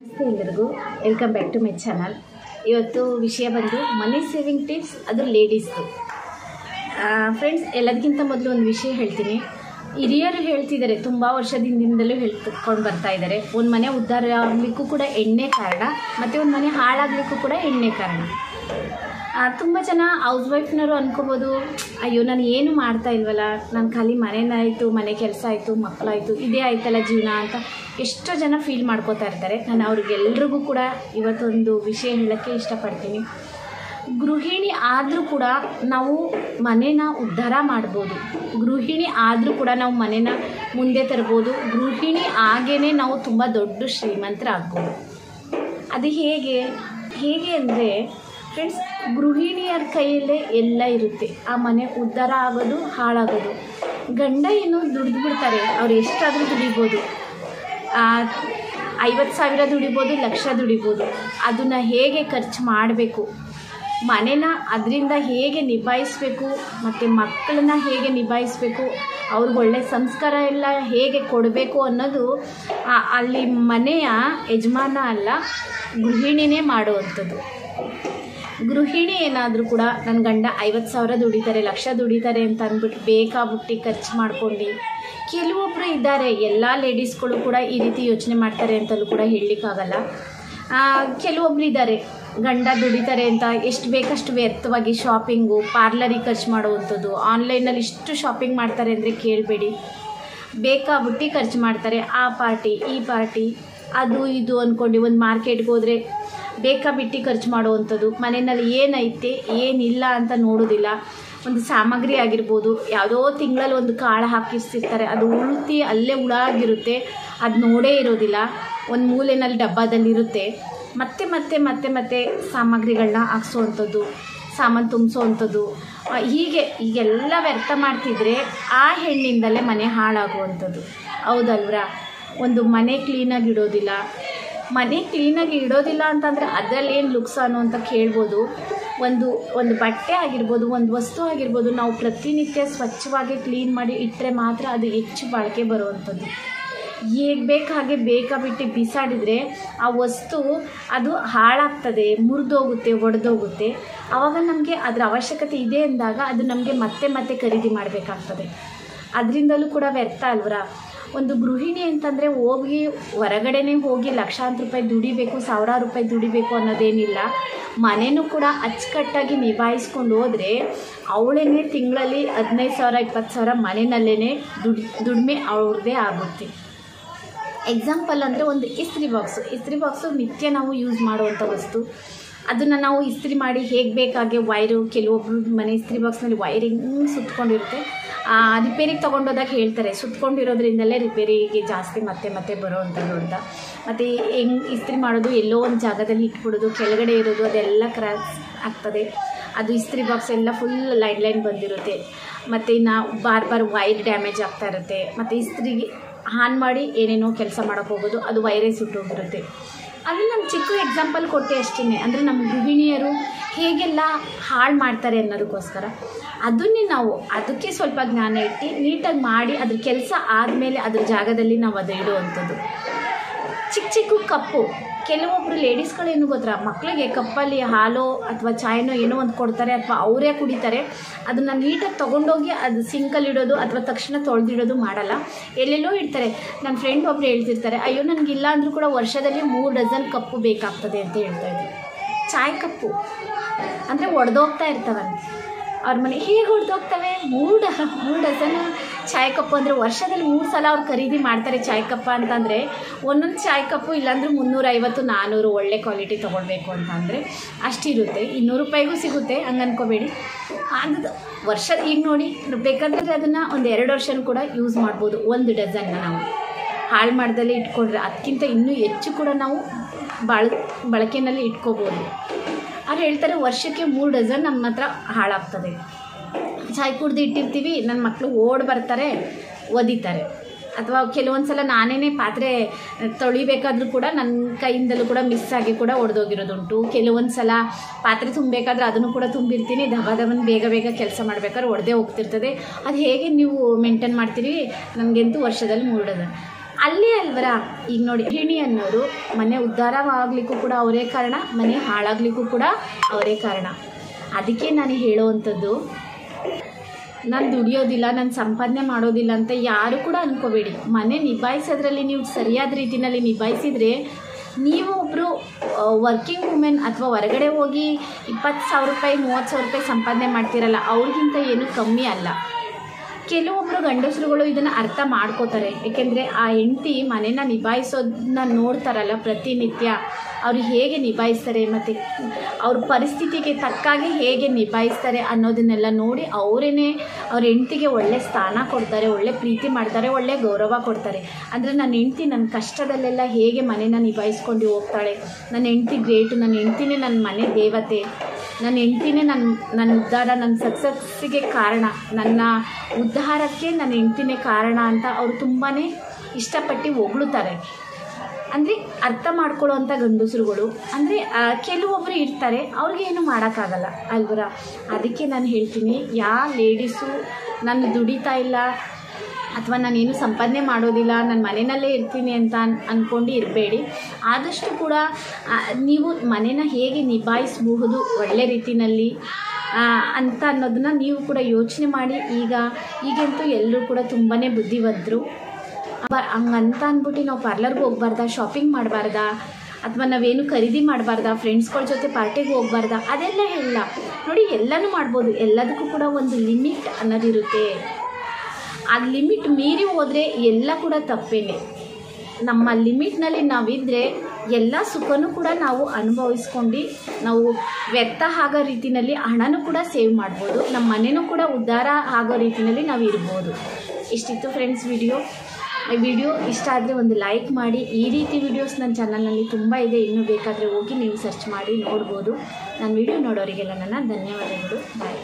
ನಮಸ್ತೆ ಎಲ್ಲರಿಗೂ, welcome back to my channel. ಇವತ್ತು ವಿಷಯ ಬಂದು ಮನಿ ಸೇವಿಂಗ್ ಟಿಪ್ಸ್, ಅದು ಲೇಡೀಸ್ದು. ಫ್ರೆಂಡ್ಸ್, ಎಲ್ಲದಕ್ಕಿಂತ ಮೊದಲು ಒಂದು ವಿಷಯ ಹೇಳ್ತೀನಿ. ಹಿರಿಯರು ಹೇಳ್ತಿದ್ದಾರೆ, ತುಂಬ ವರ್ಷದಿಂದಲೂ ಹೇಳ್ಕೊಂಡು ಬರ್ತಾ ಇದ್ದಾರೆ, ಒಂದು ಮನೆ ಉದ್ಧಾರ ಆಗಲಿಕ್ಕೂ ಕೂಡ ಎಣ್ಣೆ ಕಾರಣ, ಮತ್ತು ಒಂದು ಮನೆ ಹಾಳಾಗಲಿಕ್ಕೂ ಕೂಡ ಎಣ್ಣೆ ಕಾರಣ. ತುಂಬ ಜನ ಹೌಸ್ ವೈಫ್ನವರು ಅನ್ಕೋಬೋದು, ಅಯ್ಯೋ ನಾನು ಏನು ಮಾಡ್ತಾ ಇಲ್ವಲ್ಲ, ನಾನು ಖಾಲಿ ಮನೆಯಾಯಿತು, ಮನೆ ಕೆಲಸ ಆಯಿತು, ಮಕ್ಕಳಾಯಿತು, ಇದೇ ಆಯ್ತಲ್ಲ ಜೀವನ ಅಂತ ಎಷ್ಟೋ ಜನ ಫೀಲ್ ಮಾಡ್ಕೋತಾ ಇರ್ತಾರೆ. ನಾನು ಅವ್ರಿಗೆಲ್ರಿಗೂ ಕೂಡ ಇವತ್ತೊಂದು ವಿಷಯ ಹೇಳೋಕ್ಕೆ ಇಷ್ಟಪಡ್ತೀನಿ. ಗೃಹಿಣಿ ಆದರೂ ಕೂಡ ನಾವು ಮನೇನ ಉದ್ಧಾರ ಮಾಡ್ಬೋದು, ಗೃಹಿಣಿ ಆದರೂ ಕೂಡ ನಾವು ಮನೇನ ಮುಂದೆ ತರ್ಬೋದು, ಗೃಹಿಣಿ ಆಗೇ ನಾವು ತುಂಬ ದೊಡ್ಡ ಶ್ರೀಮಂತರಾಗ್ಬೋದು. ಅದು ಹೇಗೆ ಅಂದರೆ ಫ್ರೆಂಡ್ಸ್, ಗೃಹಿಣಿಯರ ಕೈಯಲ್ಲೇ ಎಲ್ಲ ಇರುತ್ತೆ. ಆ ಮನೆ ಉದ್ಧಾರ ಆಗೋದು, ಹಾಳಾಗೋದು. ಗಂಡ ಏನು ದುಡ್ದು ಬಿಡ್ತಾರೆ, ಅವ್ರು ಎಷ್ಟಾದರೂ ದುಡಿಬೋದು, 50,000 ದುಡಿಬೋದು, ಲಕ್ಷ ದುಡಿಬೋದು. ಅದನ್ನು ಹೇಗೆ ಖರ್ಚು ಮಾಡಬೇಕು, ಮನೇನ ಅದರಿಂದ ಹೇಗೆ ನಿಭಾಯಿಸಬೇಕು, ಮತ್ತು ಮಕ್ಕಳನ್ನ ಹೇಗೆ ನಿಭಾಯಿಸಬೇಕು, ಅವ್ರಿಗೆ ಒಳ್ಳೆ ಸಂಸ್ಕಾರ ಎಲ್ಲ ಹೇಗೆ ಕೊಡಬೇಕು ಅನ್ನೋದು ಅಲ್ಲಿ ಮನೆಯ ಯಜಮಾನ ಅಲ್ಲ, ಗೃಹಿಣಿನೇ ಮಾಡುವಂಥದ್ದು. ಗೃಹಿಣಿ ಏನಾದರೂ ಕೂಡ ನನ್ನ ಗಂಡ 50,000 ದುಡಿತಾರೆ, ಲಕ್ಷ ದುಡಿತಾರೆ ಅಂತ ಅಂದ್ಬಿಟ್ಟು ಬೇಕಾಬಿಟ್ಟು ಖರ್ಚು ಮಾಡ್ಕೊಂಡು, ಕೆಲವೊಬ್ಬರು ಇದ್ದಾರೆ, ಎಲ್ಲ ಲೇಡೀಸ್ಗಳು ಕೂಡ ಈ ರೀತಿ ಯೋಚನೆ ಮಾಡ್ತಾರೆ ಅಂತಲೂ ಕೂಡ ಹೇಳಲಿಕ್ಕಾಗಲ್ಲ. ಕೆಲವೊಬ್ರು ಇದ್ದಾರೆ, ಗಂಡ ದುಡಿತಾರೆ ಅಂತ ಎಷ್ಟು ಬೇಕಷ್ಟು ವ್ಯರ್ಥವಾಗಿ ಶಾಪಿಂಗು, ಪಾರ್ಲರಿಗೆ ಖರ್ಚು ಮಾಡುವಂಥದ್ದು, ಆನ್ಲೈನಲ್ಲಿ ಇಷ್ಟು ಶಾಪಿಂಗ್ ಮಾಡ್ತಾರೆ ಅಂದರೆ ಕೇಳಬೇಡಿ. ಬೇಕಾಬಿಟ್ಟು ಖರ್ಚು ಮಾಡ್ತಾರೆ, ಆ ಪಾರ್ಟಿ ಈ ಪಾರ್ಟಿ ಅದು ಇದು ಅಂದ್ಕೊಂಡು ಒಂದು ಮಾರ್ಕೆಟ್ಗೆ ಹೋದರೆ ಬೇಕಾಬಿಟ್ಟು ಖರ್ಚು ಮಾಡುವಂಥದ್ದು. ಮನೆಯಲ್ಲಿ ಏನೈತೆ ಏನಿಲ್ಲ ಅಂತ ನೋಡೋದಿಲ್ಲ. ಒಂದು ಸಾಮಗ್ರಿ ಆಗಿರ್ಬೋದು, ಯಾವುದೋ ತಿಂಗಳಲ್ಲಿ ಒಂದು ಕಾಳು ಹಾಕಿಸ್ತಿರ್ತಾರೆ, ಅದು ಉಳ್ತಿ ಅಲ್ಲೇ ಹುಳಾಗಿರುತ್ತೆ, ಅದು ನೋಡೇ ಇರೋದಿಲ್ಲ, ಒಂದು ಮೂಲೆಯಲ್ಲಿ ಡಬ್ಬದಲ್ಲಿರುತ್ತೆ. ಮತ್ತೆ ಮತ್ತೆ ಮತ್ತೆ ಮತ್ತೆ ಸಾಮಗ್ರಿಗಳನ್ನ ಹಾಕ್ಸೋವಂಥದ್ದು, ಸಾಮಾನು ತುಂಬಿಸೋವಂಥದ್ದು, ಹೀಗೆಲ್ಲ ವ್ಯರ್ಥ ಮಾಡ್ತಿದ್ರೆ ಆ ಹೆಣ್ಣಿಂದಲೇ ಮನೆ ಹಾಳಾಗುವಂಥದ್ದು. ಹೌದಲ್ವ್ರಾ? ಒಂದು ಮನೆ ಕ್ಲೀನಾಗಿ ಇಡೋದಿಲ್ಲ. ಮನೆ ಕ್ಲೀನಾಗಿ ಇಡೋದಿಲ್ಲ ಅಂತಂದರೆ ಅದರಲ್ಲೇನು ಲುಕ್ಸಾನು ಅಂತ ಕೇಳ್ಬೋದು. ಒಂದು ಬಟ್ಟೆ ಆಗಿರ್ಬೋದು, ಒಂದು ವಸ್ತು ಆಗಿರ್ಬೋದು, ನಾವು ಪ್ರತಿನಿತ್ಯ ಸ್ವಚ್ಛವಾಗಿ ಕ್ಲೀನ್ ಮಾಡಿ ಇಟ್ಟರೆ ಮಾತ್ರ ಅದು ಹೆಚ್ಚು ಬಾಳಿಕೆ ಬರುವಂಥದ್ದು. ಹೇಗೆ ಬೇಕು ಹಾಗೆ ಬೇಕಾಬಿಟ್ಟು ಬಿಸಾಡಿದರೆ ಆ ವಸ್ತು ಅದು ಹಾಳಾಗ್ತದೆ, ಮುರಿದೋಗುತ್ತೆ, ಒಡೆದೋಗುತ್ತೆ. ಆವಾಗ ನಮಗೆ ಅದರ ಅವಶ್ಯಕತೆ ಇದೆ ಅಂದಾಗ ಅದು ನಮಗೆ ಮತ್ತೆ ಮತ್ತೆ ಖರೀದಿ ಮಾಡಬೇಕಾಗ್ತದೆ. ಅದರಿಂದಲೂ ಕೂಡ ವ್ಯರ್ಥ ಅಲ್ವರಾ? ಒಂದು ಗೃಹಿಣಿ ಅಂತಂದರೆ ಹೋಗಿ ಹೊರಗಡೆನೇ ಹೋಗಿ ಲಕ್ಷಾಂತರ ರೂಪಾಯಿ ದುಡಿಬೇಕು, ಸಾವಿರಾರು ರೂಪಾಯಿ ದುಡಿಬೇಕು ಅನ್ನೋದೇನಿಲ್ಲ. ಮನೆಯೂ ಕೂಡ ಅಚ್ಚುಕಟ್ಟಾಗಿ ನಿಭಾಯಿಸ್ಕೊಂಡು ಹೋದರೆ ಅವಳೇನೆ ತಿಂಗಳಲ್ಲಿ 15,000 20,000 ಮನೆಯಲ್ಲೇ ದುಡಿಮೆ ಅವ್ರದ್ದೇ ಆಗುತ್ತೆ. ಎಕ್ಸಾಂಪಲ್ ಅಂದರೆ ಒಂದು ಇಸ್ತ್ರಿ ಬಾಕ್ಸು ನಿತ್ಯ ನಾವು ಯೂಸ್ ಮಾಡುವಂಥ ವಸ್ತು. ಅದನ್ನು ನಾವು ಇಸ್ತ್ರಿ ಮಾಡಿ ಹೇಗೆ ಬೇಕಾಗೆ ವೈರು, ಕೆಲವೊಬ್ರು ಮನೆ ಇಸ್ತ್ರಿ ಬಾಕ್ಸ್ನಲ್ಲಿ ವೈರಿಂಗ್ ಸುತ್ಕೊಂಡಿರುತ್ತೆ, ರಿಪೇರಿಗೆ ತೊಗೊಂಡೋದಾಗ ಹೇಳ್ತಾರೆ ಸುತ್ಕೊಂಡಿರೋದ್ರಿಂದಲೇ ರಿಪೇರಿಗೆ ಜಾಸ್ತಿ ಮತ್ತೆ ಮತ್ತೆ ಬರೋವಂಥದ್ದು ಅಂತ. ಮತ್ತು ಹೆಂಗೆ ಇಸ್ತ್ರಿ ಮಾಡೋದು, ಎಲ್ಲೋ ಒಂದು ಜಾಗದಲ್ಲಿ ಇಟ್ಬಿಡೋದು, ಕೆಳಗಡೆ ಇರೋದು ಅದೆಲ್ಲ ಕ್ರ್ಯಾಕ್ಸ್ ಆಗ್ತದೆ. ಅದು ಇಸ್ತ್ರಿ ಬಾಕ್ಸ್ ಎಲ್ಲ ಫುಲ್ ಲೈನ್ ಬಂದಿರುತ್ತೆ. ಮತ್ತು ಇನ್ನು ಬಾರ್ ವೈರ್ ಡ್ಯಾಮೇಜ್ ಆಗ್ತಾ ಇರುತ್ತೆ. ಮತ್ತು ಇಸ್ತ್ರಿಗೆ ಆನ್ ಮಾಡಿ ಏನೇನೋ ಕೆಲಸ ಮಾಡೋಕ್ಕೆ ಹೋಗೋದು, ಅದು ವೈರೇ ಸುಟ್ಟೋಗಿರುತ್ತೆ. ಅದು ನಾನು ಚಿಕ್ಕ ಎಕ್ಸಾಂಪಲ್ ಕೊಟ್ಟೆ ಅಷ್ಟೇ. ಅಂದರೆ ನಮ್ಮ ಗೃಹಿಣಿಯರು ಹೇಗೆಲ್ಲ ಹಾಳು ಮಾಡ್ತಾರೆ ಅನ್ನೋದಕ್ಕೋಸ್ಕರ ಅದನ್ನೇ ನಾವು ಅದಕ್ಕೆ ಸ್ವಲ್ಪ ಜ್ಞಾನ ಇಟ್ಟು ನೀಟಾಗಿ ಮಾಡಿ ಅದ್ರ ಕೆಲಸ ಆದಮೇಲೆ ಅದ್ರ ಜಾಗದಲ್ಲಿ ನಾವು ಅದು ಇಡುವಂಥದ್ದು. ಚಿಕ್ಕ ಕಪ್ಪು, ಕೆಲವೊಬ್ಬರು ಲೇಡೀಸ್ಗಳೇನು ಗೊತ್ತಾ, ಮಕ್ಕಳಿಗೆ ಕಪ್ಪಲ್ಲಿ ಹಾಲೋ ಅಥವಾ ಚಾಯ್ನೋ ಏನೋ ಒಂದು ಕೊಡ್ತಾರೆ, ಅಥವಾ ಅವರೇ ಕುಡಿತಾರೆ. ಅದನ್ನು ನೀಟಾಗಿ ತೊಗೊಂಡೋಗಿ ಅದು ಸಿಂಕಲ್ಲಿ ಇಡೋದು ಅಥವಾ ತಕ್ಷಣ ತೊಳೆದಿಡೋದು ಮಾಡಲ್ಲ, ಎಲ್ಲೆಲ್ಲೋ ಇಡ್ತಾರೆ. ನನ್ನ ಫ್ರೆಂಡ್ ಒಬ್ಬರು ಹೇಳ್ತಿರ್ತಾರೆ, ಅಯ್ಯೋ ನನಗಿಲ್ಲ ಅಂದರೂ ಕೂಡ ವರ್ಷದಲ್ಲಿ 3 ಡಜನ್ ಕಪ್ಪು ಬೇಕಾಗ್ತದೆ ಅಂತ ಹೇಳ್ತಾಯಿದ್ರು. ಚಾಯ್ ಕಪ್ಪು ಅಂದರೆ ಒಡೆದೋಗ್ತಾ ಇರ್ತವೆ ಅವ್ರ ಮನೆ. ಹೇಗೆ ಹೊಡೆದೋಗ್ತವೆ? 3 ಡಜನ್ ಚಾಯ್ ಕಪ್ಪು ಅಂದರೆ ವರ್ಷದಲ್ಲಿ 3 ಸಲ ಅವ್ರು ಖರೀದಿ ಮಾಡ್ತಾರೆ. ಚಾಯ್ ಕಪ್ಪ ಅಂತಂದರೆ ಒಂದೊಂದು ಚಾಯ್ ಕಪ್ಪು ಇಲ್ಲಾಂದ್ರೆ 350 400 ಒಳ್ಳೆ ಕ್ವಾಲಿಟಿ ತೊಗೊಳ್ಬೇಕು ಅಂತಂದರೆ ಅಷ್ಟಿರುತ್ತೆ. 200 ರೂಪಾಯಿಗೂ ಸಿಗುತ್ತೆ, ಹಂಗೆ ಅನ್ಕೋಬೇಡಿ. ಅದು ವರ್ಷ ಈಗ ನೋಡಿ, ಬೇಕಾದರೆ ಅದನ್ನು ಒಂದು 2 ವರ್ಷನೂ ಕೂಡ ಯೂಸ್ ಮಾಡ್ಬೋದು. 1 ಡಜನ್ನ ನಾವು ಹಾಳು ಮಾಡ್ದಲ್ಲೇ ಇಟ್ಕೊಂಡ್ರೆ ಅದಕ್ಕಿಂತ ಇನ್ನೂ ಹೆಚ್ಚು ಕೂಡ ನಾವು ಬಳಕೆಯಲ್ಲಿ ಇಟ್ಕೋಬೋದು. ಅವ್ರು ಹೇಳ್ತಾರೆ ವರ್ಷಕ್ಕೆ 3 ಡಜನ್ ನಮ್ಮ ಹತ್ರ ಹಾಳಾಗ್ತದೆ. ಚಾಯ್ ಕುಡ್ದು ಇಟ್ಟಿರ್ತೀವಿ, ನನ್ನ ಮಕ್ಕಳು ಬರ್ತಾರೆ, ಒದಿತಾರೆ. ಅಥವಾ ಕೆಲವೊಂದು ಸಲ ನಾನೇ ಪಾತ್ರೆ ತೊಳಿಬೇಕಾದ್ರೂ ಕೂಡ ನನ್ನ ಕೈಯಿಂದಲೂ ಕೂಡ ಮಿಸ್ ಆಗಿ ಕೂಡ ಒಡೆದೋಗಿರೋದುಂಟು. ಕೆಲವೊಂದು ಸಲ ಪಾತ್ರೆ ತುಂಬಬೇಕಾದ್ರೆ ಅದನ್ನು ಕೂಡ ತುಂಬಿರ್ತೀನಿ, ದಬನ್ ಬೇಗ ಕೆಲಸ ಮಾಡಬೇಕಾದ್ರೆ ಒಡೆದೇ ಹೋಗ್ತಿರ್ತದೆ. ಅದು ಹೇಗೆ ನೀವು ಮೇಂಟೈನ್ ಮಾಡ್ತೀರಿ? ನನಗಂತೂ ವರ್ಷದಲ್ಲಿ 3 ಡಜನ್. ಅಲ್ಲಿ ಅಲ್ವರ ಈಗ ನೋಡಿ ಗೃಹಿಣಿ ಅನ್ನೋರು ಮನೆ ಉದ್ಧಾರವಾಗಲಿಕ್ಕೂ ಕೂಡ ಅವರೇ ಕಾರಣ, ಮನೆ ಹಾಳಾಗಲಿಕ್ಕೂ ಕೂಡ ಅವರೇ ಕಾರಣ. ಅದಕ್ಕೆ ನಾನು ಹೇಳೋವಂಥದ್ದು, ನಾನು ದುಡಿಯೋದಿಲ್ಲ, ನಾನು ಸಂಪಾದನೆ ಮಾಡೋದಿಲ್ಲ ಅಂತ ಯಾರು ಕೂಡ ಅಂದ್ಕೋಬೇಡಿ. ಮನೆ ನಿಭಾಯಿಸೋದ್ರಲ್ಲಿ ನೀವು ಸರಿಯಾದ ರೀತಿಯಲ್ಲಿ ನಿಭಾಯಿಸಿದರೆ ನೀವು ಒಬ್ಬರು ವರ್ಕಿಂಗ್ ವುಮೆನ್ ಅಥವಾ ಹೊರಗಡೆ ಹೋಗಿ 20,000 ರೂಪಾಯಿ 30,000 ರೂಪಾಯಿ ಸಂಪಾದನೆ ಮಾಡ್ತಿರಲ್ಲ, ಅವ್ರಿಗಿಂತ ಏನೂ ಕಮ್ಮಿ ಅಲ್ಲ. ಕೆಲವೊಬ್ಬರು ಗಂಡಸರುಗಳು ಇದನ್ನು ಅರ್ಥ ಮಾಡ್ಕೋತಾರೆ. ಏಕೆಂದರೆ ಆ ಹೆಂಡತಿ ಮನೇನ ನಿಭಾಯಿಸೋದನ್ನ ನೋಡ್ತಾರಲ್ಲ ಪ್ರತಿನಿತ್ಯ, ಅವರು ಹೇಗೆ ನಿಭಾಯಿಸ್ತಾರೆ ಮತ್ತು ಅವ್ರ ಪರಿಸ್ಥಿತಿಗೆ ತಕ್ಕಾಗೆ ಹೇಗೆ ನಿಭಾಯಿಸ್ತಾರೆ ಅನ್ನೋದನ್ನೆಲ್ಲ ನೋಡಿ ಅವರೇನೆ ಅವ್ರ ಹೆಂಡತಿಗೆ ಒಳ್ಳೆ ಸ್ಥಾನ ಕೊಡ್ತಾರೆ, ಒಳ್ಳೆ ಪ್ರೀತಿ ಮಾಡ್ತಾರೆ, ಒಳ್ಳೆ ಗೌರವ ಕೊಡ್ತಾರೆ. ಅಂದರೆ ನನ್ನ ಹೆಂಡತಿ ನನ್ನ ಕಷ್ಟದಲ್ಲೆಲ್ಲ ಹೇಗೆ ಮನೇನ ನಿಭಾಯಿಸ್ಕೊಂಡು ಹೋಗ್ತಾಳೆ, ನನ್ನ ಹೆಂಡತಿ ಗ್ರೇಟು, ನನ್ನ ಹೆಂಡತಿನೇ ನನ್ನ ಮನೆ ದೇವತೆ, ನನ್ನ ಹೆಂಡ್ತಿನೇ ನನ್ನ ಉದ್ಧಾರ, ನನ್ನ ಸಕ್ಸಸ್ಸಿಗೆ ಕಾರಣ, ನನ್ನ ಉದ್ಧಾರಕ್ಕೆ ನನ್ನ ಹೆಂಡ್ತಿನೇ ಕಾರಣ ಅಂತ ಅವರು ತುಂಬಾ ಇಷ್ಟಪಟ್ಟು ಹೊಗಳುತ್ತಾರೆ. ಅಂದರೆ ಅರ್ಥ ಮಾಡ್ಕೊಳ್ಳೋವಂಥ ಗಂಡಸರುಗಳು ಅಂದರೆ ಕೆಲವೊಬ್ಬರು ಇರ್ತಾರೆ, ಅವ್ರಿಗೇನು ಮಾಡೋಕ್ಕಾಗಲ್ಲ ಅಲ್ವರ. ಅದಕ್ಕೆ ನಾನು ಹೇಳ್ತೀನಿ, ಯಾವ ಲೇಡೀಸು ನಾನು ದುಡಿತಾ ಇಲ್ಲ ಅಥವಾ ನಾನೇನು ಸಂಪಾದನೆ ಮಾಡೋದಿಲ್ಲ, ನಾನು ಮನೆಯಲ್ಲೇ ಇರ್ತೀನಿ ಅಂತ ಅಂದ್ಕೊಂಡು ಇರಬೇಡಿ. ಆದಷ್ಟು ಕೂಡ ನೀವು ಮನೇನ ಹೇಗೆ ನಿಭಾಯಿಸಬಹುದು ಒಳ್ಳೆ ರೀತಿಯಲ್ಲಿ ಅಂತ ಅನ್ನೋದನ್ನ ನೀವು ಕೂಡ ಯೋಚನೆ ಮಾಡಿ. ಈಗಂತೂ ಎಲ್ಲರೂ ಕೂಡ ತುಂಬಾ ಬುದ್ಧಿವಂತರು. ಹಂಗಂತ ಅಂದ್ಬಿಟ್ಟು ನಾವು ಪಾರ್ಲರ್ಗೆ ಹೋಗ್ಬಾರ್ದಾ, ಶಾಪಿಂಗ್ ಮಾಡಬಾರ್ದಾ, ಅಥವಾ ನಾವೇನು ಖರೀದಿ ಮಾಡಬಾರ್ದಾ, ಫ್ರೆಂಡ್ಸ್ಗಳ ಜೊತೆ ಪಾರ್ಟಿಗೆ ಹೋಗ್ಬಾರ್ದಾ, ಅದೆಲ್ಲ ಇಲ್ಲ ನೋಡಿ. ಎಲ್ಲನೂ ಮಾಡ್ಬೋದು, ಎಲ್ಲದಕ್ಕೂ ಕೂಡ ಒಂದು ಲಿಮಿಟ್ ಅನ್ನೋದಿರುತ್ತೆ. ಆ ಲಿಮಿಟ್ ಮೀರಿ ಹೋದರೆ ಎಲ್ಲ ಕೂಡ ತಪ್ಪೇನೆ. ನಮ್ಮ ಲಿಮಿಟ್ನಲ್ಲಿ ನಾವಿದ್ದರೆ ಎಲ್ಲ ಸುಖನೂ ಕೂಡ ನಾವು ಅನುಭವಿಸ್ಕೊಂಡು ನಾವು ವ್ಯರ್ಥ ಆಗೋ ರೀತಿಯಲ್ಲಿ ಹಣನೂ ಕೂಡ ಸೇವ್ ಮಾಡ್ಬೋದು, ನಮ್ಮ ಮನೆಯೂ ಕೂಡ ಉದ್ಧಾರ ಆಗೋ ರೀತಿಯಲ್ಲಿ ನಾವು ಇರ್ಬೋದು. ಇಷ್ಟಿತ್ತು ಫ್ರೆಂಡ್ಸ್ ವಿಡಿಯೋ ಇಷ್ಟ ಆದರೆ ಒಂದು ಲೈಕ್ ಮಾಡಿ. ಈ ರೀತಿ ವಿಡಿಯೋಸ್ ನನ್ನ ಚಾನಲ್ನಲ್ಲಿ ತುಂಬ ಇದೆ, ಇನ್ನೂ ಬೇಕಾದರೆ ಹೋಗಿ ನೀವು ಸರ್ಚ್ ಮಾಡಿ ನೋಡ್ಬೋದು. ನನ್ನ ವಿಡಿಯೋ ನೋಡೋರಿಗೆಲ್ಲ ನನ್ನ ಧನ್ಯವಾದಗಳು. ಬಾಯ್.